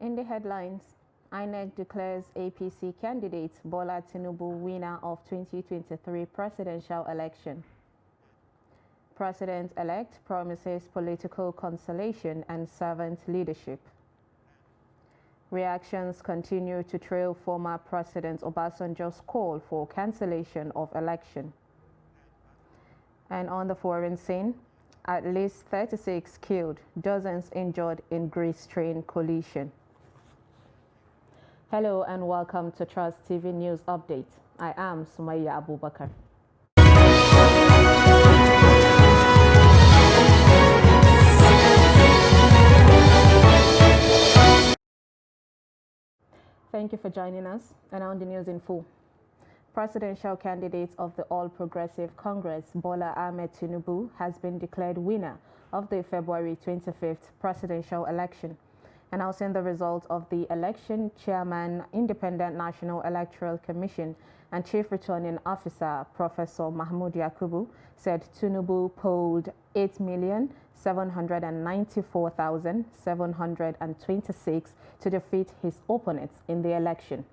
In the headlines, INEC declares APC candidate Bola Tinubu winner of 2023 presidential election. President-elect promises political consolation and servant leadership. Reactions continue to trail former President Obasanjo's call for cancellation of election. And on the foreign scene, at least 36 killed, dozens injured in Greece train collision. Hello and welcome to Trust TV News Update. I am Sumaya Abubakar. Thank you for joining us, and on the news in full. Presidential candidate of the All Progressive Congress, Bola Ahmed Tinubu, has been declared winner of the February 25th presidential election. Announcing the result of the election, Chairman, Independent National Electoral Commission and Chief Returning Officer, Professor Mahmoud Yakubu, said Tinubu polled 8,794,726 to defeat his opponents in the election.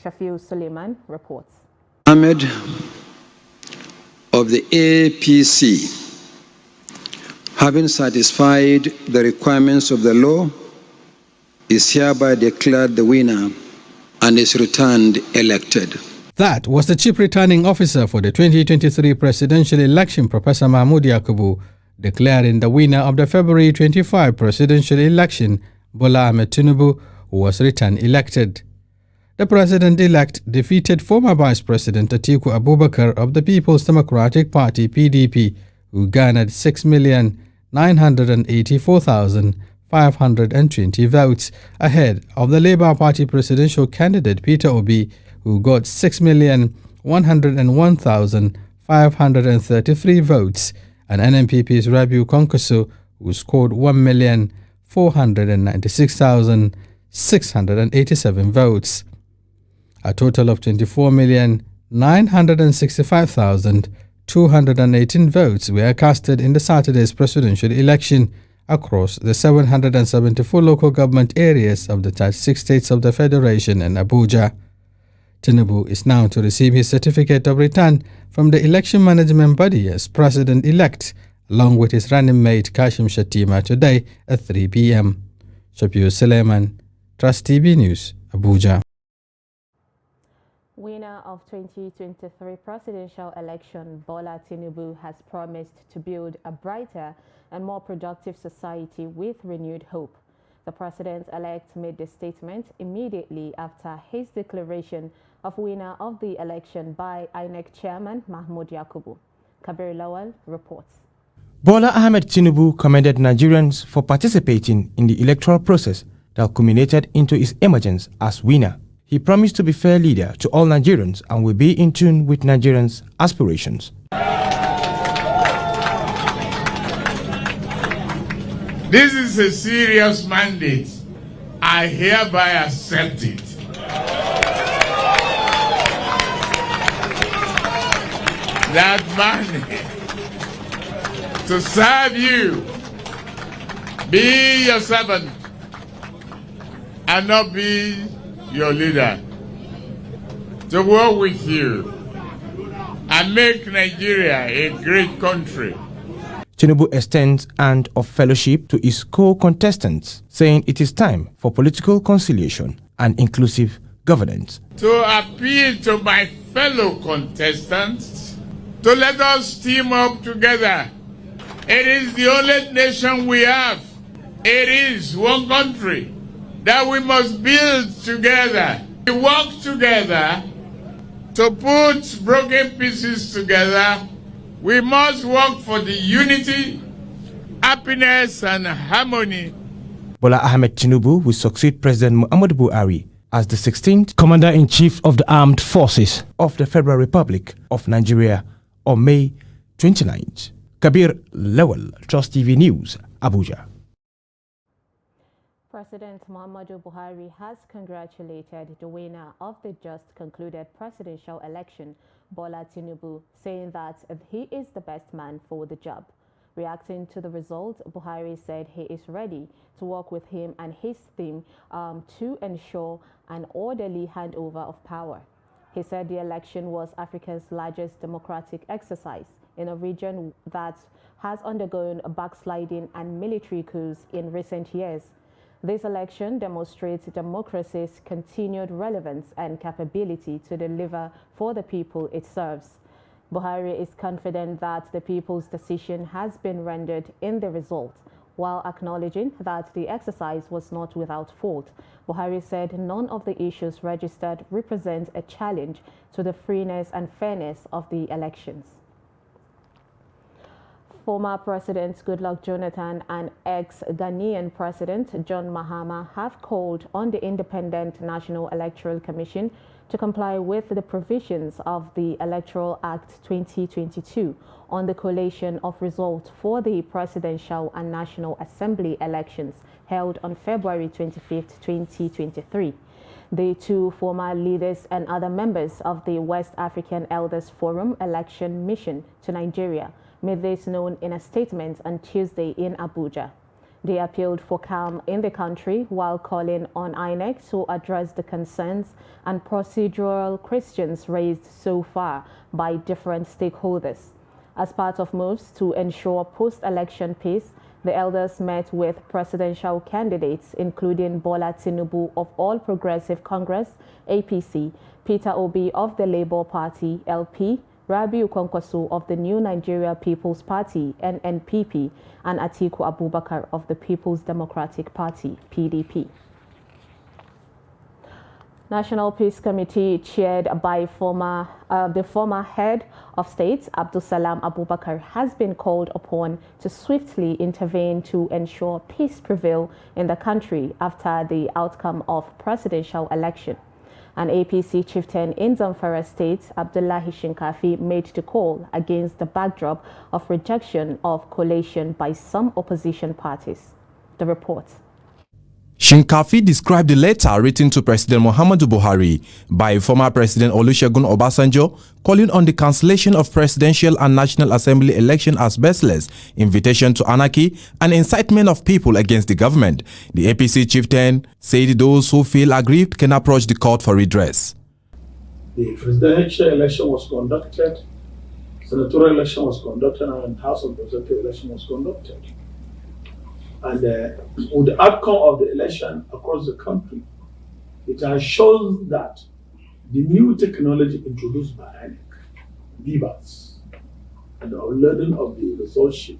Shafiu Suleiman reports. Ahmed of the APC, having satisfied the requirements of the law, is hereby declared the winner and is returned elected. That was the Chief Returning Officer for the 2023 presidential election, Professor Mahmoud Yakubu, declaring the winner of the February 25 presidential election, Bola Ahmed Tinubu, who was returned elected. The president-elect defeated former Vice President Atiku Abubakar of the People's Democratic Party (PDP), who garnered 6,984,520 votes, ahead of the Labour Party presidential candidate Peter Obi, who got 6,101,533 votes, and NNPP's Rabiu Kwankwaso, who scored 1,496,687 votes. A total of 24,965,218 votes were casted in the Saturday's presidential election across the 774 local government areas of the 36 states of the Federation and Abuja. Tinubu is now to receive his certificate of return from the election management body as president-elect, along with his running mate Kashim Shettima today at 3 p.m. Shafiu Suleiman, Trust TV News, Abuja. Winner of 2023 presidential election, Bola Tinubu has promised to build a brighter and more productive society with renewed hope. The president-elect made the statement immediately after his declaration of winner of the election by INEC Chairman Mahmoud Yakubu. Kabir Lawal reports. Bola Ahmed Tinubu commended Nigerians for participating in the electoral process that culminated into his emergence as winner. He promised to be fair leader to all Nigerians and will be in tune with Nigerians' aspirations. This is a serious mandate. I hereby accept it. That mandate to serve you, be your servant, and not be your leader, to work with you and make Nigeria a great country. Tinubu extends hand of fellowship to his co-contestants, saying it is time for political conciliation and inclusive governance. To appeal to my fellow contestants to let us team up together. It is the only nation we have. It is one country that we must build together. We work together to put broken pieces together. We must work for the unity, happiness, and harmony. Bola Ahmed Tinubu will succeed President Muhammadu Buhari as the 16th Commander-in-Chief of the Armed Forces of the Federal Republic of Nigeria on May 29th. Kabir Lawal, Trust TV News, Abuja. President Muhammadu Buhari has congratulated the winner of the just concluded presidential election, Bola Tinubu, saying that he is the best man for the job. Reacting to the result, Buhari said he is ready to work with him and his team to ensure an orderly handover of power. He said the election was Africa's largest democratic exercise in a region that has undergone a backsliding and military coups in recent years. This election demonstrates democracy's continued relevance and capability to deliver for the people it serves. Buhari is confident that the people's decision has been rendered in the result, while acknowledging that the exercise was not without fault. Buhari said none of the issues registered represent a challenge to the freeness and fairness of the elections. Former President Goodluck Jonathan and ex-Ghanaian President John Mahama have called on the Independent National Electoral Commission to comply with the provisions of the Electoral Act 2022 on the collation of results for the Presidential and National Assembly elections held on February 25, 2023. The two former leaders and other members of the West African Elders Forum election mission to Nigeria made this known in a statement on Tuesday in Abuja. They appealed for calm in the country while calling on INEC to address the concerns and procedural questions raised so far by different stakeholders. As part of moves to ensure post-election peace, the elders met with presidential candidates including Bola Tinubu of All Progressive Congress, APC, Peter Obi of the Labour Party, LP, Rabiu Kwankwaso of the New Nigeria People's Party, NNPP, and Atiku Abubakar of the People's Democratic Party, PDP. National Peace Committee, chaired by the former head of state, Abdulsalam Abubakar, has been called upon to swiftly intervene to ensure peace prevail in the country after the outcome of presidential election. An APC chieftain in Zamfara State, Abdullahi Shinkafi, made the call against the backdrop of rejection of coalition by some opposition parties. The report. Shinkafi described the letter written to President Muhammadu Buhari by former President Olusegun Obasanjo calling on the cancellation of Presidential and National Assembly election as baseless, invitation to anarchy, and incitement of people against the government. The APC chieftain said those who feel aggrieved can approach the court for redress. The presidential election was conducted, senatorial election was conducted, and House of Representatives election was conducted. And with the outcome of the election across the country, it has shown that the new technology introduced by INEC, BVAS, and the unloading of the result sheet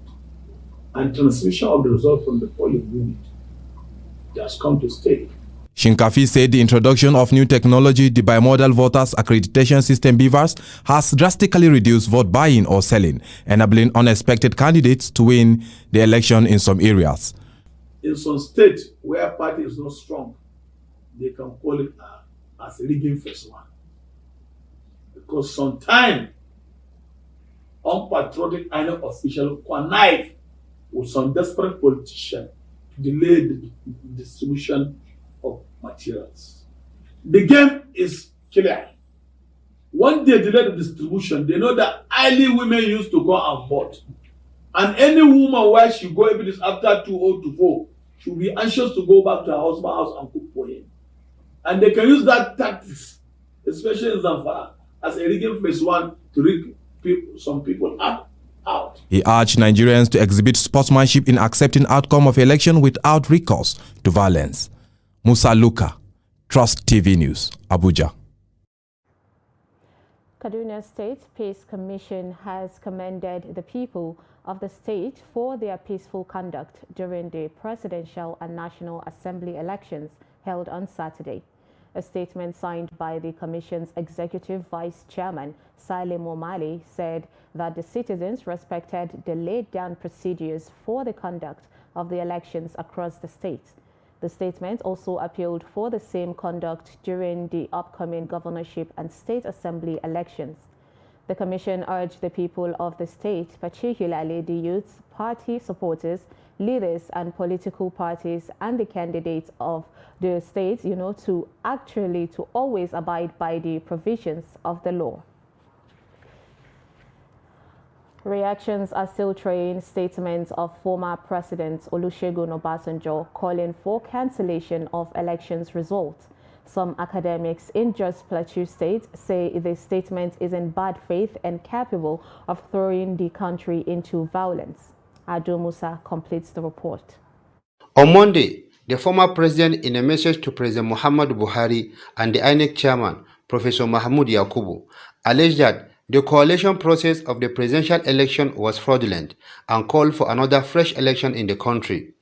and transmission of the result from the polling unit has come to stay. Shinkafi said the introduction of new technology, the Bimodal Voters Accreditation System BVAS, has drastically reduced vote buying or selling, enabling unexpected candidates to win the election in some areas. In some states where party is not strong, they can call it as a rigging phase one. Because sometimes unpatriotic INEC officials connive with some desperate politician to delay the distribution of materials. The game is clear. When they delay the distribution, they know that early women used to go and vote. And any woman where she go, if it is after 2 to 4, she'll be anxious to go back to her husband's house and cook for him. And they can use that tactics, especially in Zamfara, as a rigging phase one to rig some people out. He urged Nigerians to exhibit sportsmanship in accepting outcome of election without recourse to violence. Musa Luka, Trust TV News, Abuja. Kaduna State Peace Commission has commended the people of the state for their peaceful conduct during the Presidential and National Assembly elections held on Saturday. A statement signed by the Commission's Executive Vice Chairman, Salim Omali, said that the citizens respected the laid-down procedures for the conduct of the elections across the state. The statement also appealed for the same conduct during the upcoming governorship and state assembly elections. The Commission urged the people of the state, particularly the youths, party supporters, leaders and political parties and the candidates of the state, to always abide by the provisions of the law. Reactions are still trailing statements of former President Olusegun Obasanjo calling for cancellation of elections results. Some academics in Jos Plateau State say the statement is in bad faith and capable of throwing the country into violence. Ado Musa completes the report. On Monday, the former president, in a message to President Muhammadu Buhari and the INEC chairman, Professor Mahmoud Yakubu, alleged that the coalition process of the presidential election was fraudulent and called for another fresh election in the country.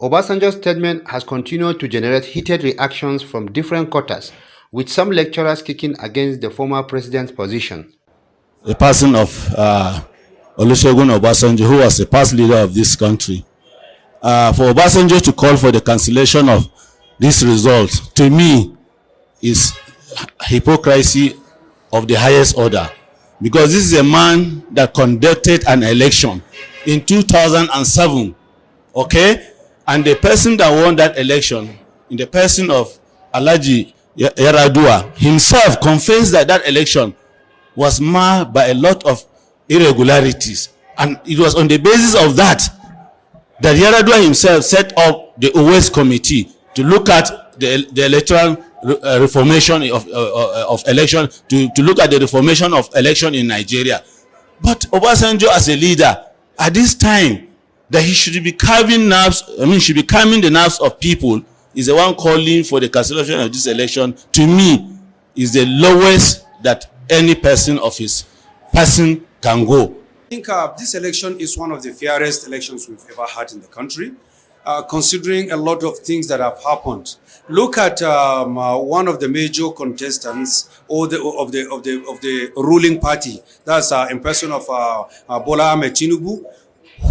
Obasanjo's statement has continued to generate heated reactions from different quarters, with some lecturers kicking against the former president's position. The person of Olusegun Obasanjo, who was the past leader of this country, for Obasanjo to call for the cancellation of this result, to me, is hypocrisy of the highest order. Because this is a man that conducted an election in 2007, okay? And the person that won that election, in the person of Alhaji Yaradua, himself confessed that that election was marred by a lot of irregularities. And it was on the basis of that Yaradua himself set up the Owais committee to look at the electoral reformation of election, to look at the reformation of election in Nigeria. But Obasanjo, as a leader, at this time, that he should be calming the nerves of people, is the one calling for the cancellation of this election. To me, is the lowest that any person of his person can go. I think this election is one of the fairest elections we've ever had in the country, considering a lot of things that have happened. Look at one of the major contestants of the ruling party. That's in person of Bola Ahmed Tinubu,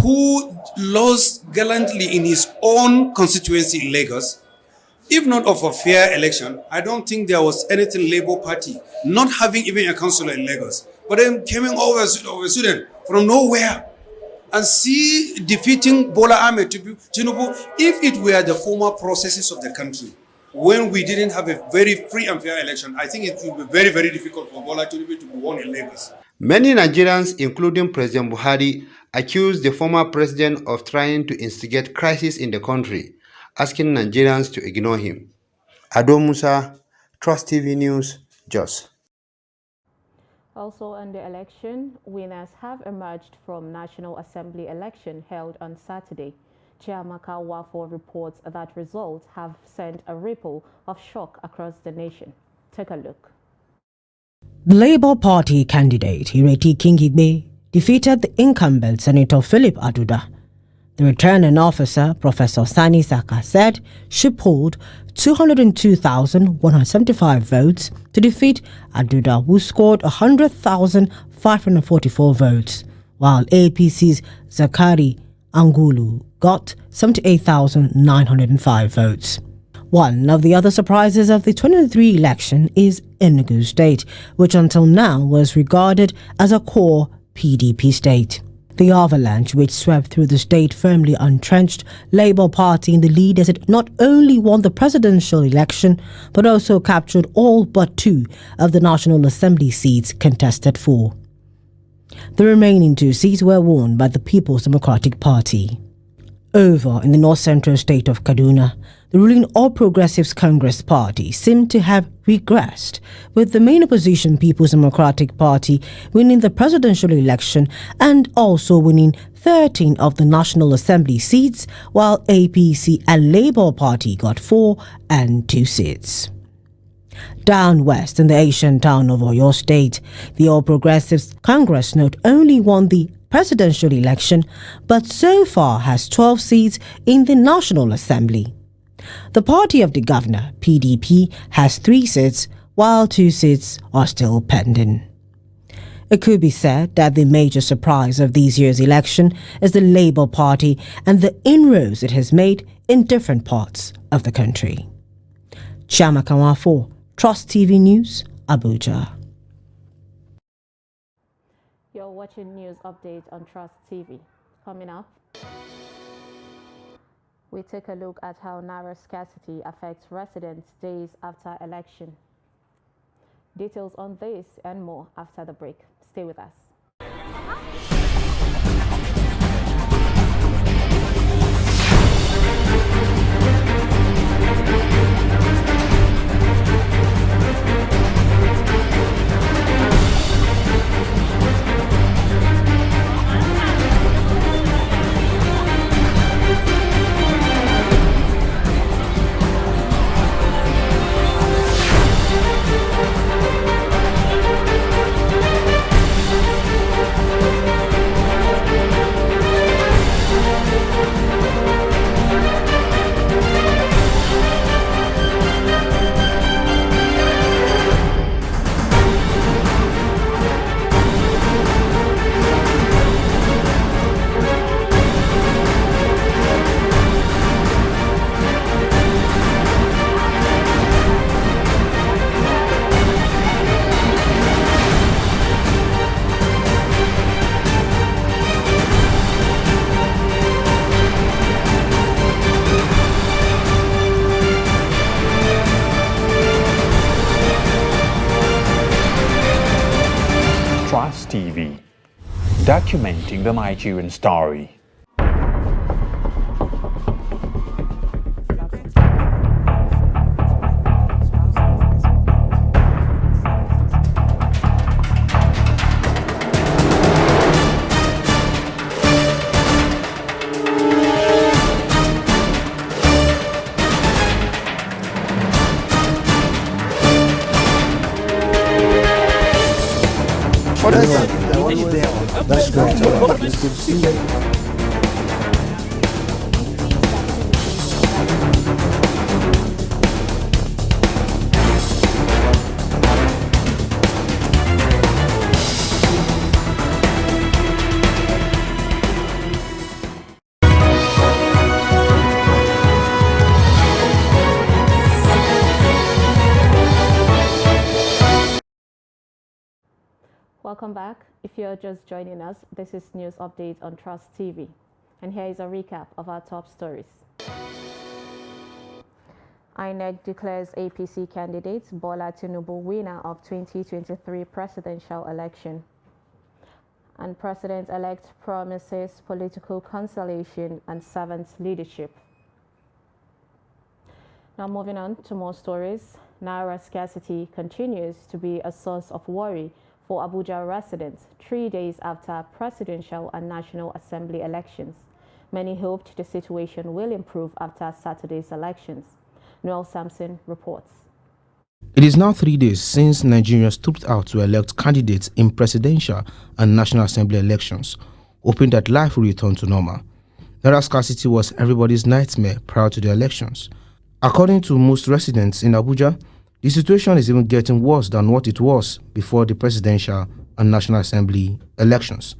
who lost gallantly in his own constituency in Lagos. If not of a fair election, I don't think there was anything Labour Party not having even a councillor in Lagos, but then coming over a student from nowhere and see defeating Bola Ahmed Tinubu. If it were the former processes of the country, when we didn't have a very free and fair election, I think it would be very, very difficult for Bola Tinubu to be won in Lagos. Many Nigerians, including President Buhari, accused the former president of trying to instigate crisis in the country, asking Nigerians to ignore him. Ado Musa, Trust TV News, Jos. Also on the election, winners have emerged from National Assembly election held on Saturday. Chiamaka Wafo reports that results have sent a ripple of shock across the nation. Take a look. The Labour Party candidate Ireti Kingigbe defeated the incumbent Senator Philip Aduda. The returning officer, Professor Sani Saka, said she polled 202,175 votes to defeat Aduda, who scored 100,544 votes, while APC's Zakari Angulu got 78,905 votes. One of the other surprises of the 2023 election is Enugu State, which until now was regarded as a core PDP state. The avalanche which swept through the state firmly entrenched Labour Party in the lead as it not only won the presidential election but also captured all but 2 of the National Assembly seats contested for. The remaining 2 seats were won by the People's Democratic Party. Over in the north-central state of Kaduna, the ruling All Progressives Congress Party seemed to have regressed, with the main opposition People's Democratic Party winning the presidential election and also winning 13 of the National Assembly seats, while APC and Labour Party got 4 and 2 seats. Down west in the Asian town of Oyo State, the All Progressives Congress not only won the presidential election, but so far has 12 seats in the National Assembly. The party of the governor, PDP, has 3 seats, while 2 seats are still pending. It could be said that the major surprise of this year's election is the Labour Party and the inroads it has made in different parts of the country. Chiamaka Wafo, Trust TV News, Abuja. You're watching News Update on Trust TV. Coming up, we take a look at how naira scarcity affects residents days after election. Details on this and more after the break. Stay with us. documenting the Nigerian story. That's great. It's good to see you. Welcome back. If you're just joining us, this is News Update on Trust TV. And here is a recap of our top stories. INEC declares APC candidate Bola Tinubu winner of 2023 presidential election. And President-elect promises political consolation and servant leadership. Now moving on to more stories. Naira scarcity continues to be a source of worry for Abuja residents 3 days after presidential and National Assembly elections. Many hoped the situation will improve after Saturday's elections. Noel Sampson reports. It is now 3 days since Nigerians stood out to elect candidates in presidential and National Assembly elections, hoping that life will return to normal. Naira scarcity was everybody's nightmare prior to the elections. According to most residents in Abuja, the situation is even getting worse than what it was before the presidential and National Assembly elections.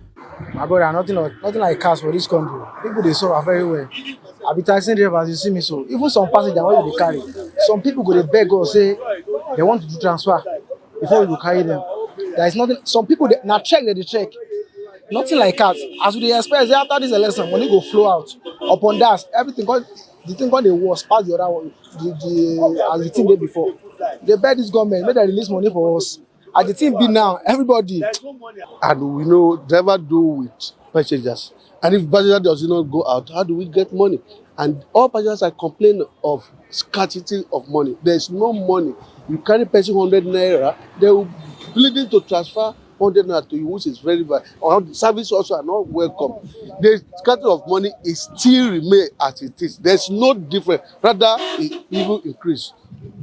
My brother, nothing like cars for this country. People they suffer very well. I be taxing drivers, you see me so. Even some passengers when they carry, some people go to beg or say they want to do transfer before we go carry them. There is nothing. Some people now check that they check. Nothing like cars. As we expect, after this election, money go flow out. Upon that, everything got the thing got the worst past the other one. As the thing did before. They beg this government, make they release money for us. As the thing be now, everybody. And we know driver do with passengers. And if passenger does not go out, how do we get money? And all passengers are complaining of scarcity of money. There is no money. You carry person 100 naira, they will bleeding to transfer 100 naira to you, which is very bad. Or the service also are not welcome. The scarcity of money is still remain as it is. There's no difference. Rather, it even increase.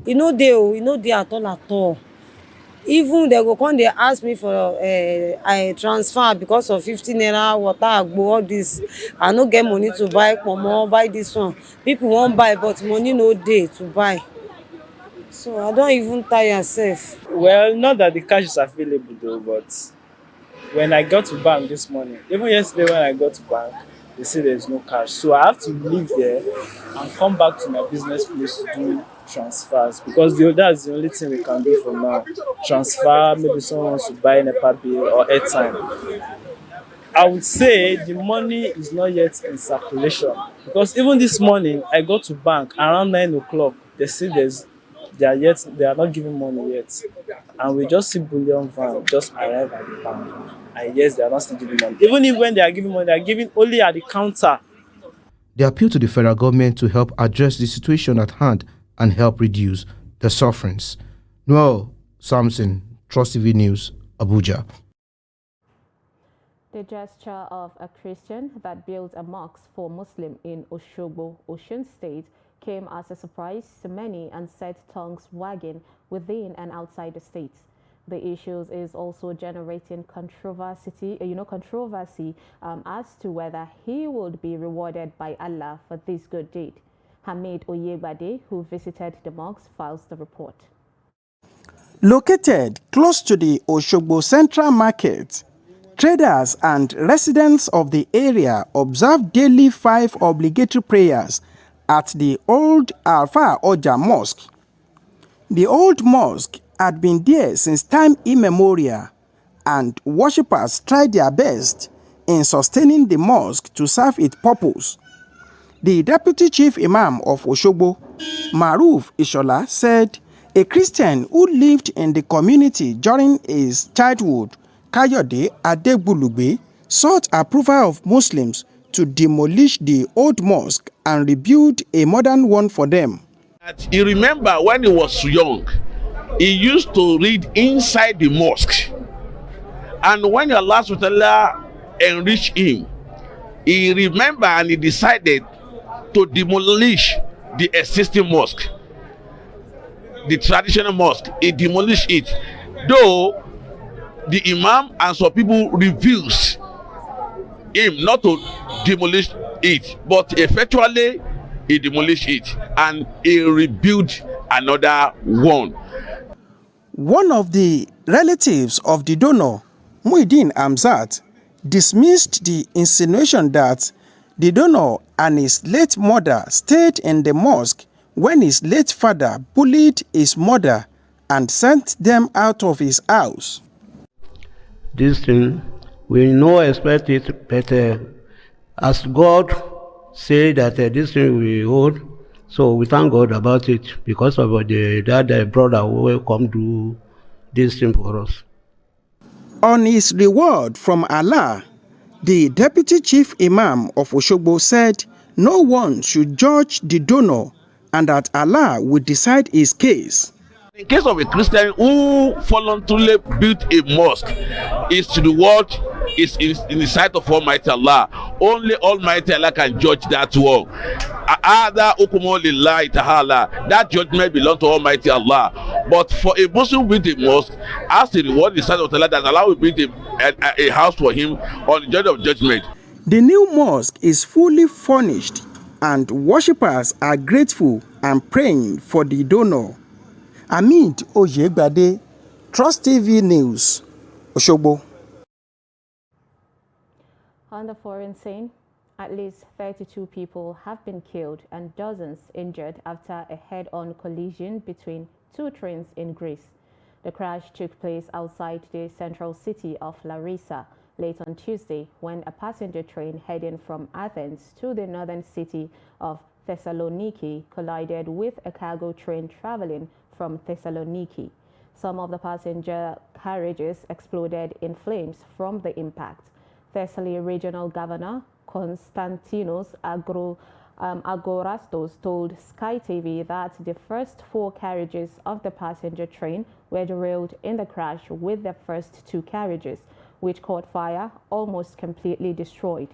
You know they at all. Even they go come, they ask me for a transfer because of 15 naira water agbo, all this. I no get money to buy pomo, buy this one. People won't buy, but money no day to buy. So I don't even tire myself. Well, not that the cash is available though, but when I got to bank this morning, even yesterday when I got to bank, they say there's no cash. So I have to leave there and come back to my business place to do transfers because that's the only thing we can do for now. Transfer, maybe someone wants to buy an NEPA bill or airtime. I would say the money is not yet in circulation because even this morning I got to bank around 9 o'clock. They say they are not giving money yet, and we just see bullion van just arrive at the bank, and yes, they are not still giving money. Even if when they are giving money, they are giving only at the counter. They appeal to the federal government to help address the situation at hand and help reduce the sufferings. Noel Samson, Trust TV News, Abuja. The gesture of a Christian that built a mosque for Muslims in Oshogbo, Osun State, came as a surprise to many and set tongues wagging within and outside the state. The issue is also generating controversy as to whether he would be rewarded by Allah for this good deed. Hamid Oyegbade, who visited the mosque, files the report. Located close to the Oshogbo Central Market, traders and residents of the area observe daily 5 obligatory prayers at the old Alfa Oja Mosque. The old mosque had been there since time immemorial, and worshippers tried their best in sustaining the mosque to serve its purpose. The deputy chief imam of Oshogbo, Maruf Ishola, said a Christian who lived in the community during his childhood, Kayode Adegbulugbe, sought approval of Muslims to demolish the old mosque and rebuild a modern one for them. He remember when he was young, he used to read inside the mosque. And when Allah subhanahu wa ta'ala enriched him, he remembered and he decided to demolish the existing mosque, the traditional mosque. He demolished it, though the imam and some people refused him not to demolish it, but effectively he demolished it and he rebuilt another one. One of the relatives of the donor, Muhyiddin Hamzat, dismissed the insinuation that the donor and his late mother stayed in the mosque when his late father bullied his mother and sent them out of his house. This thing, we no expect it, but as God said that this thing we hold, so we thank God about it because of that brother who will come do this thing for us. On his reward from Allah, the deputy chief imam of Oshogbo said no one should judge the donor and that Allah will decide his case. In case of a Christian who voluntarily built a mosque, his reward is in the sight of Almighty Allah. Only Almighty Allah can judge that one. That judgment belongs to Almighty Allah. But for a Muslim who built a mosque, as the reward in the sight of Allah, that Allah will build a house for him on the day of judgment. The new mosque is fully furnished and worshippers are grateful and praying for the donor. Hamid Oyegbade, Trust TV News, Oshogbo. On the foreign scene, at least 32 people have been killed and dozens injured after a head-on collision between two trains in Greece. The crash took place outside the central city of Larissa late on Tuesday when a passenger train heading from Athens to the northern city of Thessaloniki collided with a cargo train traveling from Thessaloniki. Some of the passenger carriages exploded in flames from the impact. Thessaly Regional Governor Konstantinos Agorastos told Sky TV that the first 4 carriages of the passenger train were derailed in the crash, with the first 2 carriages, which caught fire, almost completely destroyed.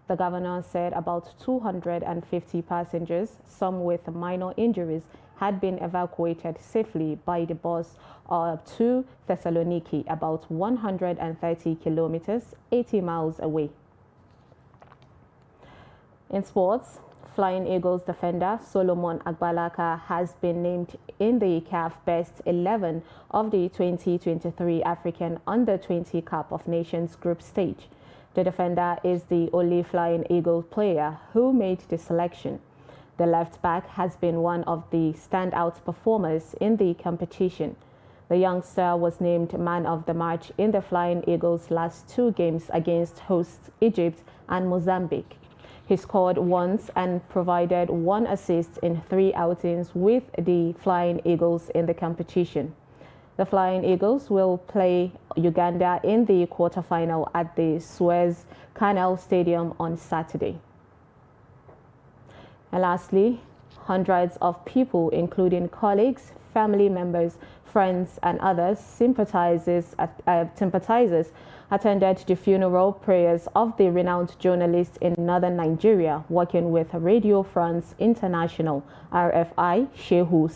The governor said about 250 passengers, some with minor injuries, had been evacuated safely by the bus to Thessaloniki, about 130 kilometers, 80 miles away. In sports, Flying Eagles defender Solomon Agbalaka has been named in the CAF Best 11 of the 2023 African Under-20 Cup of Nations group stage. The defender is the only Flying Eagle player who made the selection. The left back has been one of the standout performers in the competition. The youngster was named man of the match in the Flying Eagles' last 2 games against hosts Egypt and Mozambique. He scored once and provided 1 assist in 3 outings with the Flying Eagles in the competition. The Flying Eagles will play Uganda in the quarterfinal at the Suez Canal Stadium on Saturday. And lastly, hundreds of people, including colleagues, family members, friends, and other sympathizers attended the funeral prayers of the renowned journalist in northern Nigeria, working with Radio France International, RFI, Shehu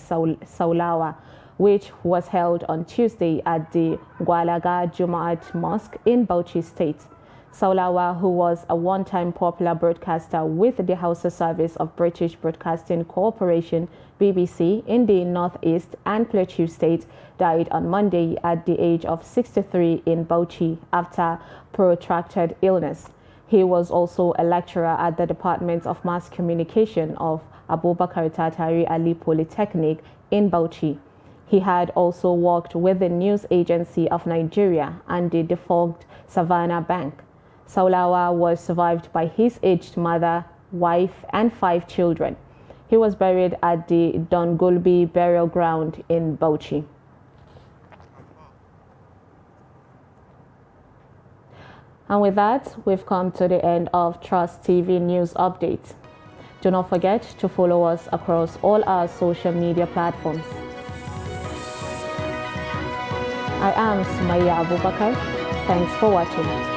Saulawa, which was held on Tuesday at the Gwalaga Jumaat Mosque in Bauchi State. Saulawa, who was a one-time popular broadcaster with the Hausa service of British Broadcasting Corporation, BBC, in the Northeast and Plateau State, died on Monday at the age of 63 in Bauchi after protracted illness. He was also a lecturer at the Department of Mass Communication of Abubakar Tatari Ali Polytechnic in Bauchi. He had also worked with the News Agency of Nigeria and the defunct Savannah Bank. Saulawa was survived by his aged mother, wife, and 5 children. He was buried at the Dongolbi burial ground in Bauchi. And with that, we've come to the end of Trust TV News Update. Do not forget to follow us across all our social media platforms. I am Sumaya Abubakar. Thanks for watching.